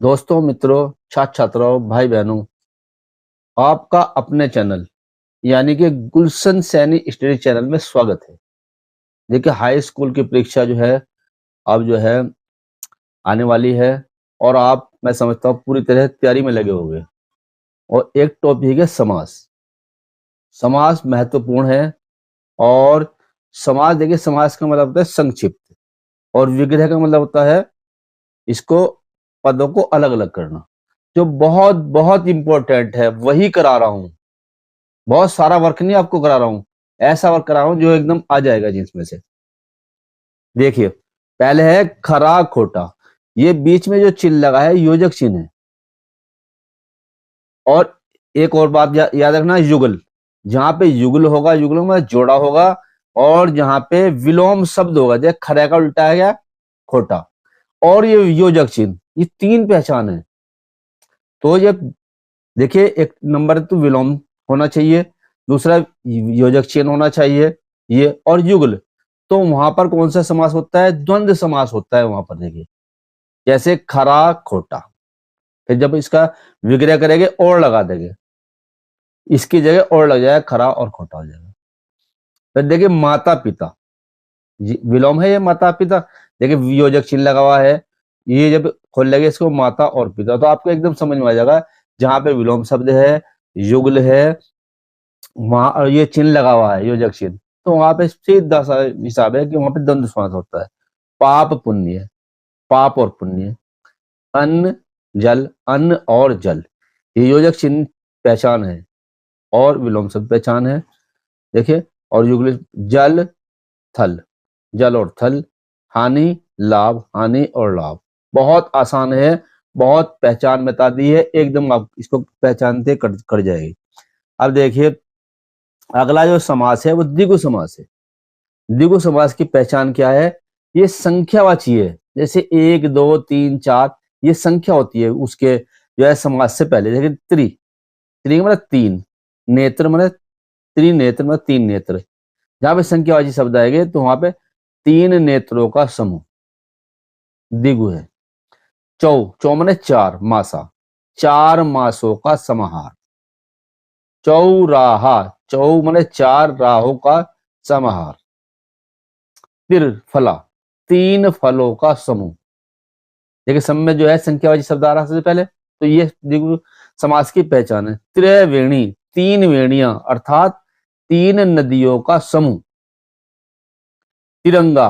दोस्तों, मित्रों, छात्र छात्राओं, भाई बहनों, आपका अपने चैनल यानी कि गुलशन सैनी स्टडी चैनल में स्वागत है। देखिए, हाई स्कूल की परीक्षा जो है अब जो है आने वाली है और आप, मैं समझता हूँ, पूरी तरह तैयारी में लगे होंगे। और एक टॉपिक है समास। समास महत्वपूर्ण है। और समास, देखिए, समास का मतलब होता है संक्षिप्त, और विग्रह का मतलब होता है इसको पदों को अलग अलग करना। जो बहुत बहुत इंपॉर्टेंट है वही करा रहा हूं। बहुत सारा वर्क नहीं आपको करा रहा हूं, ऐसा वर्क करा रहा हूं जो एकदम आ जाएगा जिसमें से। देखिए, पहले है खरा खोटा। ये बीच में जो चिन्ह लगा है योजक चिन्ह है। और एक और बात याद रखना, युगल। जहां पे युगल होगा, युगल में जोड़ा होगा, और जहां पे विलोम शब्द होगा, जैसे खरे का उल्टा है क्या, खोटा, और ये योजक चिन्ह, ये तीन पहचान है। तो ये देखिए, एक नंबर तो विलोम होना चाहिए, दूसरा योजक चिन्ह होना चाहिए, ये और युगल। तो वहां पर कौन सा समास होता है? द्वंद्व समास होता है वहां पर। देखिए, जैसे खरा खोटा, फिर जब इसका विग्रह करेंगे और लगा देंगे, इसकी जगह और लग जाएगा, खरा और खोटा हो जाएगा। फिर देखिए माता पिता, विलोम है ये माता पिता। देखिए वियोजक चिन्ह लगा हुआ है, ये जब खोल लेंगे इसको माता और पिता, तो आपको एकदम समझ में आ जाएगा। जहां पे विलोम शब्द है, युगल है, वहां और ये चिन्ह लगा हुआ है योजक चिन्ह, तो वहां पे सीधा सा हिसाब है कि वहां पे द्वंद्व समास होता है। पाप पुण्य, पाप और पुण्य, अन्न जल, अन्न और जल, ये योजक चिन्ह पहचान है और विलोम शब्द पहचान है। देखिए, और युगल जल थल, जल और थल, हानि लाभ, हानि और लाभ। बहुत आसान है, बहुत पहचान बता दी है, एकदम आप इसको पहचानते कर जाएगी। अब देखिए, अगला जो समास है वो द्विगु समास है। द्विगु समास की पहचान क्या है? ये संख्यावाची है। जैसे एक दो तीन चार, ये संख्या होती है उसके जो है समास से पहले। देखिए त्रि, त्रि मतलब तीन, नेत्र मतलब त्रिनेत्र मतलब तीन नेत्र। जहां पे संख्यावाची शब्द आएंगे तो वहां पे तीन नेत्रों का समूह द्विगु है। चौ, चौ माने चार, मासा, चार मासों का समाहार। चौराहा, चौ माने चार राहों का समाहार। त्रिफला, तीन फलों का समूह। देखिए, सम में जो है संख्यावाची शब्द आ रहा है सबसे पहले, तो ये द्विगु समास की पहचान है। त्रिवेणी, तीन वेणियां अर्थात तीन नदियों का समूह। तिरंगा,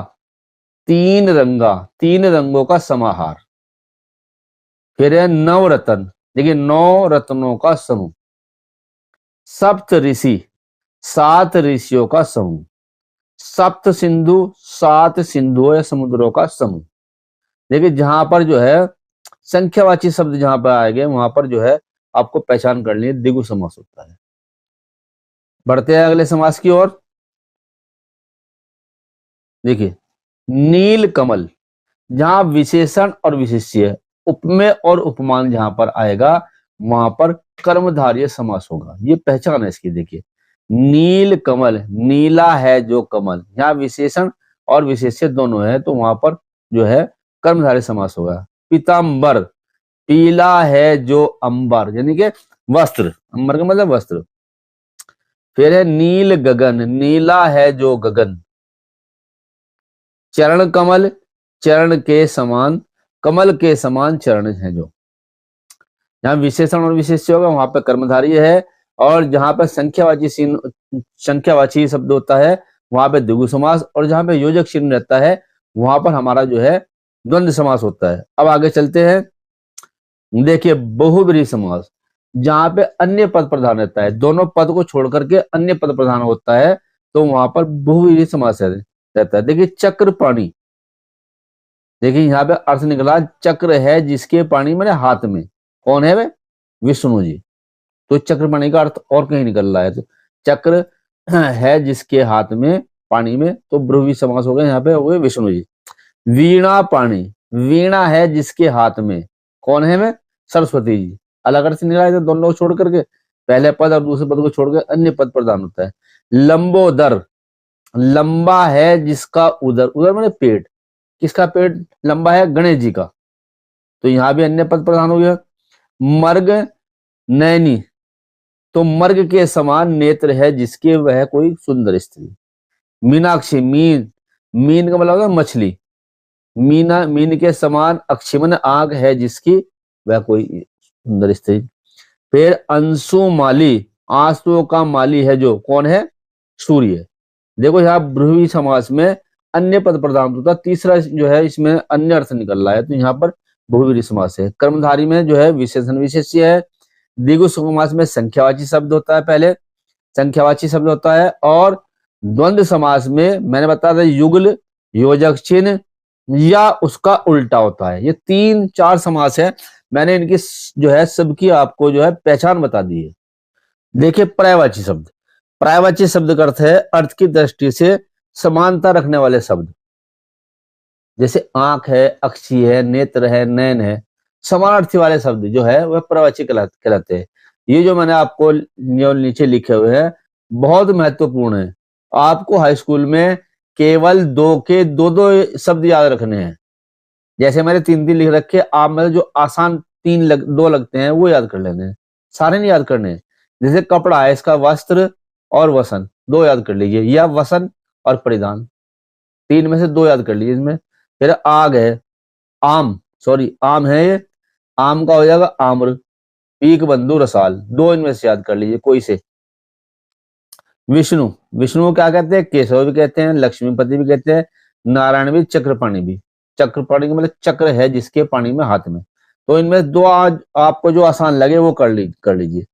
तीन रंगा, तीन रंगों का समाहार। फिर है नवरत्न, देखिए नौ रत्नों का समूह। सप्त ऋषि, सात ऋषियों का समूह। सप्त सिंधु, सात सिंधुओं या समुद्रों का समूह। देखिए, जहां पर जो है संख्यावाची शब्द जहां पर आएंगे वहां पर जो है आपको पहचान करनी है, द्विगु समास होता है। बढ़ते हैं अगले समास की ओर। देखिए, नील कमल, जहां विशेषण और विशेष्य, उपमेय और उपमान जहां पर आएगा वहां पर कर्मधारय समास होगा। ये पहचान है इसकी। देखिए, नील कमल, नीला है जो कमल, यहाँ विशेषण और विशेष्य दोनों है, तो वहां पर जो है कर्मधारय समास होगा। पीताम्बर, पीला है जो अंबर, यानी कि वस्त्र, अंबर का मतलब वस्त्र। फिर है नील गगन, नीला है जो गगन। चरण कमल, चरण के समान, कमल के समान चरण है जो। जहां विशेषण और विशेष्य होगा वहां पर कर्मधारी है, और जहां पर संख्यावाची शब्द होता है वहां पे द्विगु समास, और जहां पे योजक चिन्ह रहता है वहां पर हमारा जो है द्वंद्व समास होता है। अब आगे चलते हैं। देखिए, बहुब्रीहि समास, जहां पे अन्य पद प्रधान रहता है, दोनों पद को छोड़ करके अन्य पद प्रधान होता है, तो वहां पर बहुब्रीहि समास रहता है। देखिए चक्र पाणी, देखिए यहाँ पे अर्थ निकला, चक्र है जिसके पाणी मैंने हाथ में, कौन है वे? विष्णु जी। तो चक्र पाणी का अर्थ और कहीं निकल रहा है, तो चक्र है जिसके हाथ में, पानी में, तो ब्रुवी समास हो गया यहाँ पे, हुए विष्णु जी। वीणा पाणी, वीणा है जिसके हाथ में, कौन है वे? सरस्वती जी। अलग अर्थ निकला है तो दोनों को छोड़ करके, पहले पद और दूसरे पद को छोड़ कर अन्य पद प्रदान होता है। लंबोदर, लंबा है जिसका उदर, उदर माने पेट, किसका पेट लंबा है? गणेश जी का। तो यहाँ भी अन्य पद प्रधान हो गया। मर्ग नैनी, तो मर्ग के समान नेत्र है जिसके वह कोई सुंदर स्त्री। मीनाक्षी, मीन, मीन का मतलब होता है मछली। मीना, मीन के समान अक्षिमन आंख है जिसकी वह कोई सुंदर स्त्री। फिर अंशुमाली, आंसुओं का माली है जो, कौन है? सूर्य। देखो यहाँ ब्रूही समास में अन्य पद प्रधान होता, तीसरा जो है इसमें अन्य अर्थ निकल रहा है, तो यहाँ पर बहुव्रीहि समास है। कर्मधारी में जो है विशेषण विशेष्य है। द्विगु समास में संख्यावाची शब्द होता है, पहले संख्यावाची शब्द होता है। और द्वंद्व समास में मैंने बताया था युगल, योजक चिन्ह या उसका उल्टा होता है। ये 3-4 समास है, मैंने इनकी जो है सबकी आपको जो है पहचान बता दी है। देखिए पर्यायवाची शब्द, पर्यायवाची शब्द का अर्थ है अर्थ की दृष्टि से समानता रखने वाले शब्द। जैसे आंख है, अक्षी है, नेत्र है, नयन है, समानार्थी वाले शब्द जो है वह पर्यायवाची कहलाते हैं। ये जो मैंने आपको जो नीचे लिखे हुए हैं बहुत महत्वपूर्ण है। आपको हाई स्कूल में केवल 2 के 2 शब्द याद रखने हैं। जैसे मैंने 3 लिख रखे, आप मतलब जो आसान 2 लगते हैं वो याद कर लेने हैं, सारे नहीं याद करने हैं। जैसे कपड़ा है, इसका वस्त्र और वसन 2 याद कर लीजिए, या वसन और परिधान 3 में से 2 याद कर लीजिए इसमें। फिर आग है, आम है, ये आम का हो जाएगा आम्र, पीक बंधु रसाल 2 इनमें से याद कर लीजिए कोई से। विष्णु, विष्णु को क्या कहते हैं? केशव भी कहते हैं, लक्ष्मीपति भी कहते हैं, नारायण भी, चक्रपाणी भी। चक्रपाणी मतलब चक्र है जिसके पानी में हाथ में। तो इनमें 2 आज आपको जो आसान लगे वो कर लीजिए।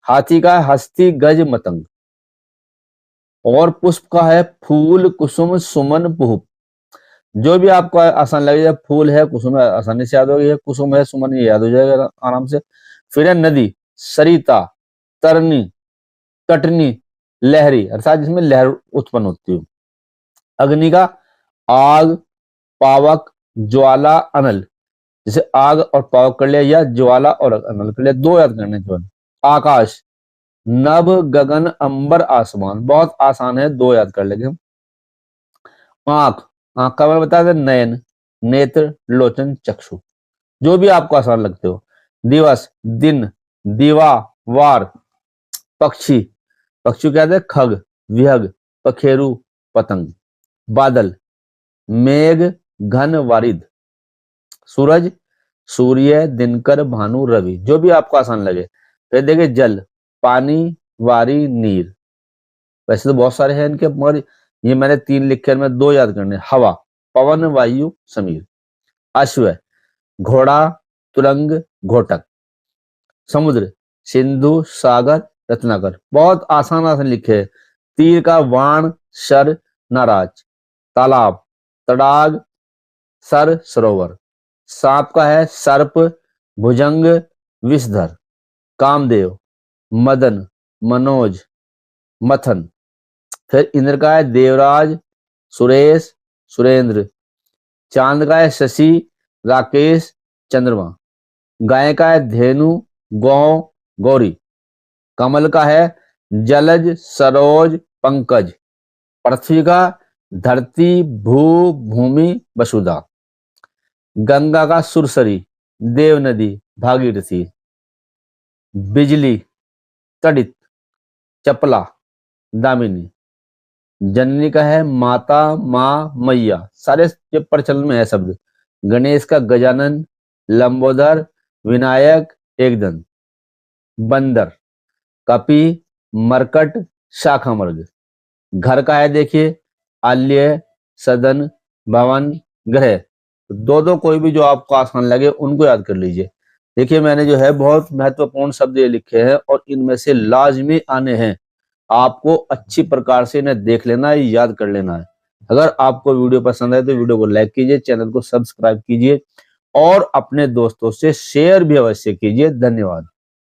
हाथी का है हस्ती, गज, मतंग। और पुष्प का है फूल, कुसुम, सुमन, पुष्प। जो भी आपको आसान लगेगा, फूल है, कुसुम है, आसानी से याद हो गया, कुसुम है, सुमन, ये याद हो जाएगा आराम से। फिर है नदी, सरिता, तरनी, कटनी, लहरी, अर्थात जिसमें लहर उत्पन्न होती हो। अग्नि का आग, पावक, ज्वाला, अनल। जैसे आग और पावक कर लिया, या ज्वाला और अनल कर लिया, 2 याद करने के बाद। आकाश, नभ, गगन, अंबर, आसमान, बहुत आसान है, 2 याद कर लेंगे हम। आंख, आंख का मैं बता दें नयन, नेत्र, लोचन, चक्षु, जो भी आपको आसान लगते हो। दिवस, दिन, दिवा, वार। पक्षी, पक्षी कहते हैं खग, विहग, पखेरु, पतंग। बादल, मेघ, घन, वारिद। सूरज, सूर्य, दिनकर, भानु, रवि, जो भी आपको आसान लगे। फिर देखिए जल, पानी, वारी, नीर। वैसे तो बहुत सारे हैं इनके, मगर ये मैंने 3 लिखे, में 2 याद करने। हवा, पवन, वायु, समीर। अश्व, घोड़ा, तुरंग, घोटक। समुद्र, सिंधु, सागर, रत्नाकर, बहुत आसान आसान लिखे हैं। तीर का वाण, शर, नाराज। तालाब, तड़ाग, सर, सरोवर। सांप का है सर्प, भुजंग, विषधर। कामदेव, मदन, मनोज, मथन। फिर इंद्र का है देवराज, सुरेश, सुरेंद्र। चांद का है शशि, राकेश, चंद्रमा। गाय का है धेनु, गौ, गौरी। कमल का है जलज, सरोज, पंकज। पृथ्वी का धरती, भू, भूमि, वसुधा। गंगा का सुरसरी, देव नदी, भागीरथी। बिजली, तड़ित, चपला, दामिनी। जननी का है माता, माँ, मैया, सारे जो प्रचलन में है शब्द। गणेश का गजानन, लंबोदर, विनायक, एकदंत। बंदर, कपि, मरकट, शाखा मर्ग। घर का है देखिए आल्य, सदन, भवन, ग्रह। 2 कोई भी जो आपको आसान लगे उनको याद कर लीजिए। देखिए मैंने जो है बहुत महत्वपूर्ण शब्द ये लिखे हैं और इनमें से लाजमी आने हैं। आपको अच्छी प्रकार से इन्हें देख लेना है, याद कर लेना है। अगर आपको वीडियो पसंद आए तो वीडियो को लाइक कीजिए, चैनल को सब्सक्राइब कीजिए और अपने दोस्तों से शेयर भी अवश्य कीजिए। धन्यवाद।